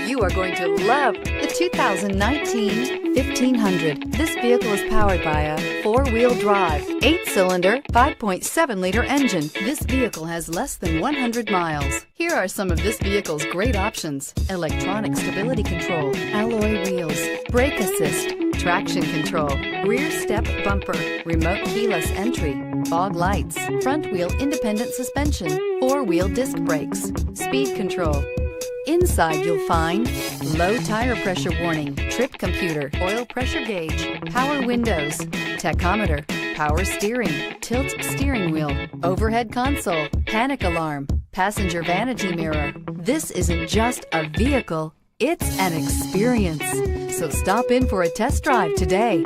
You are going to love the 2019 1500. This vehicle is powered by a four-wheel drive, 8-cylinder, 5.7-liter engine. This vehicle has less than 100 miles. Here are some of this vehicle's great options: electronic stability control, alloy wheels, brake assist, traction control, rear step bumper, remote keyless entry, fog lights, front wheel independent suspension, four-wheel disc brakes, speed control. Inside you'll find low tire pressure warning, trip computer, oil pressure gauge, power windows, tachometer, power steering, tilt steering wheel, overhead console, panic alarm, passenger vanity mirror. This isn't just a vehicle, it's an experience. So stop in for a test drive today.